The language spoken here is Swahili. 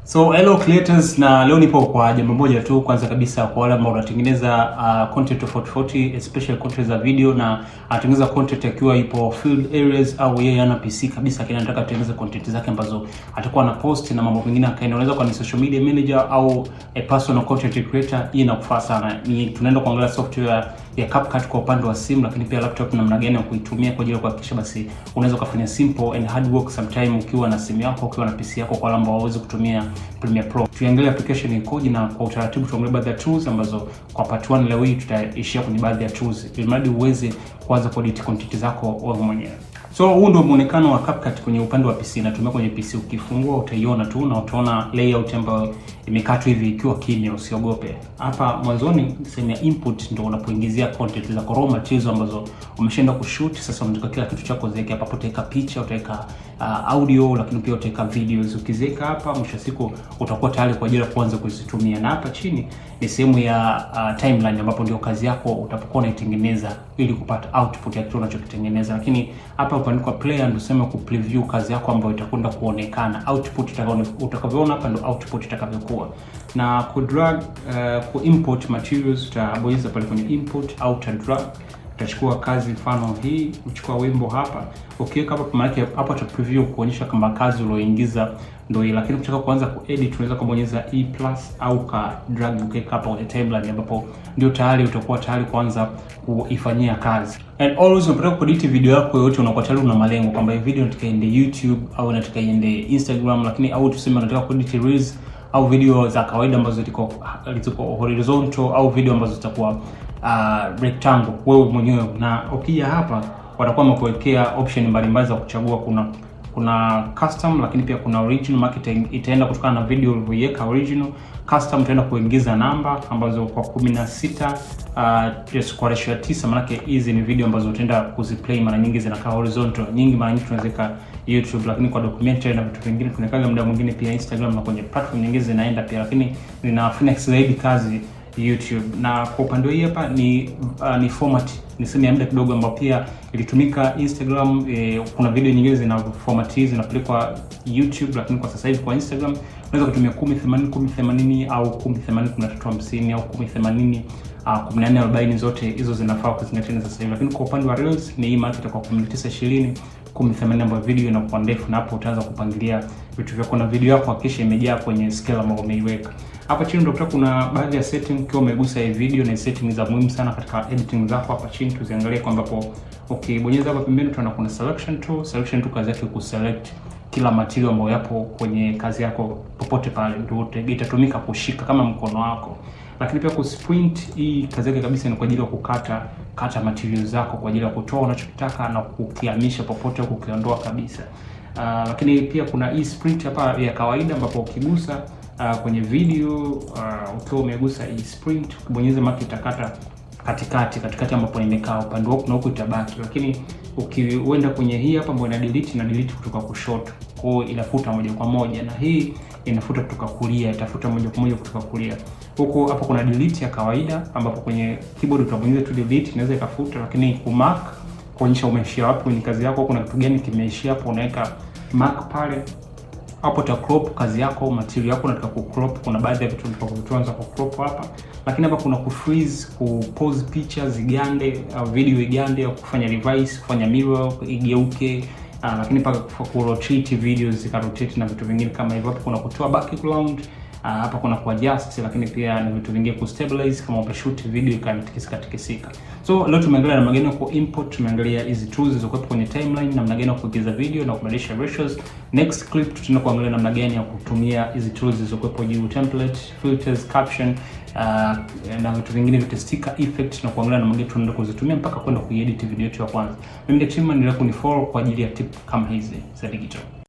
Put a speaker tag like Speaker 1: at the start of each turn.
Speaker 1: So hello creators, na leo nipo kwa jambo moja tu. Kwanza kabisa, kwa wale ambao wanatengeneza content tofauti, especially content za video, na anatengeneza content akiwa ipo field areas au yeye ana PC kabisa, lakini anataka atengeneze content zake ambazo atakuwa na post na mambo mengine akaendeleza kwa ni social media manager au a personal content creator. Hii inakufaa sana. Ni tunaenda kuangalia software ya CapCut kwa upande wa simu, lakini pia laptop, namna gani ya kuitumia kwa ajili ya kuhakikisha basi unaweza kufanya simple and hard work sometime ukiwa na simu yako, ukiwa na PC yako, kwa wale ambao hawawezi kutumia Premiere Pro. Tuangalie application ikoje, na kwa utaratibu tuangalie baadhi ya tools ambazo kwa part 1 leo hii tutaishia kwenye baadhi ya tools ili mradi uweze kuanza kuedit content zako wewe mwenyewe. So huu ndio muonekano wa CapCut kwenye upande wa PC. Natumia kwenye PC, ukifungua utaiona tu na utaona layout ambayo imekatwa hivi ikiwa kimya, usiogope. Hapa mwanzoni sehemu ya input ndio unapoingizia content za raw materials ambazo umeshaenda kushoot. Sasa unataka kila kitu chako ziweke hapa, utaweka picha, utaweka audio, lakini pia utaweka videos. Ukiziweka hapa, mwisho siku utakuwa tayari kwa ajili ya kuanza kuzitumia. Na hapa chini ni sehemu ya timeline ambapo ndio kazi yako utapokuwa unaitengeneza ili kupata output ya kile unachokitengeneza. Lakini hapa upaandikwa player ndio sema ku preview kazi yako ambayo itakwenda kuonekana. Output utakavyoona hapa ndio output itakavyokuwa. Na ku drag ku import materials, utabonyeza pale kwenye import au uta drag. Utachukua kazi mfano hii, uchukua wimbo hapa. Ukiweka hapa maana hapa uta preview kuonyesha kama kazi ulioingiza ndio hii. Lakini ukitaka kuanza kuedit unaweza kubonyeza E+ au ka drag ukaweka hapa kwenye timeline ambapo ndio tayari utakuwa tayari kuanza kuifanyia kazi. And always unapotaka kuedit video yako yote unakuwa tayari una malengo kwamba hii video nataka iende YouTube au nataka iende Instagram, lakini au tuseme nataka kuedit reels au video za kawaida ambazo ziko horizontal au video ambazo zitakuwa rectangle wewe mwenyewe. Na ukija hapa watakuwa wamekuwekea option mbalimbali za kuchagua. Kuna custom, lakini pia kuna original. Marketing itaenda kutokana na video ulivyoiweka original. Custom itaenda kuingiza namba ambazo kwa 16 kwa ratio ya 9, maana hizi ni video ambazo utaenda kuziplay. Mara nyingi zinakaa horizontal, nyingi mara nyingi tunaweka YouTube, lakini kwa documentary na vitu vingine tunaweka muda mwingine pia Instagram na kwenye platform nyingine zinaenda pia, lakini ninafanya zaidi kazi YouTube. Na kwa upande hii hapa ni format niseme ya muda kidogo ambapo pia ilitumika Instagram. Kuna video nyingine zina format hizi zinapelekwa YouTube, lakini kwa sasa hivi kwa Instagram unaweza kutumia 1080 1080 au 1080 1350 au 1080 1440, zote hizo zinafaa kuzingatia sasa hivi. Lakini kwa upande wa Reels ni hii market kwa 1920 1080 ambayo video inakuwa ndefu, na hapo utaanza kupangilia vitu vyako na video yako hakikisha imejaa kwenye scale ambayo umeiweka. Hapa chini ndio kuna baadhi ya setting ukiwa umegusa hii video, na setting za muhimu sana katika editing zako. Hapa chini tuziangalie kwamba ukibonyeza hapa pembeni tuna kuna selection tool. Selection tool kazi yake kuselect kila material ambayo yapo kwenye kazi yako popote pale, ndio itatumika kushika kama mkono wako. Lakini pia kusprint, hii kazi yake kabisa ni kwa ajili ya kukata material zako kwa ajili ya kutoa unachokitaka na kukihamisha popote au kukiondoa kabisa. Lakini pia kuna hii sprint hapa ya kawaida ambapo ukigusa kwenye video ukiwa umegusa hii sprint, kubonyeza mark itakata katikati ambapo imekaa upande wako na huko itabaki. Lakini ukienda kwenye hii hapa ambayo ina delete kutoka kushoto, kwa hiyo inafuta moja kwa moja, na hii inafuta kutoka kulia, itafuta moja kwa moja kutoka kulia. Huko hapo kuna delete ya kawaida ambapo kwenye keyboard utabonyeza tu delete, inaweza ikafuta. Lakini ku mark kuonyesha umeishia wapi kwenye kazi yako, kuna kitu gani kimeishia hapo, unaweka mark pale. Hapo ta crop kazi yako, material yako unataka ku crop, kuna baadhi ya vitu unataka ku crop hapa. Lakini hapa kuna ku freeze, ku pause pictures igande au video igande, au kufanya revise, kufanya mirror igeuke, lakini paka ku rotate videos zikarotate na vitu vingine kama hivyo. Hapo kuna kutoa background, hapa kuna ku adjust, lakini pia na vitu vingine ku stabilize kama umeshoot video ikatikisika. So leo tumeangalia namna gani ku import, tumeangalia hizi tools zilizokuwa kwenye timeline, namna gani ya kuongeza video na kubadilisha ratios. Next clip tutaenda kuangalia namna gani ya kutumia hizi tools zilizokuwa juu, template, filters, caption, na vitu vingine vya sticker effect, na kuangalia namna gani tunaenda kuzitumia mpaka kwenda kuedit video yetu ya kwanza. Mimi ndio Chima, endelea kunifollow kwa ajili ya tip kama hizi za digital.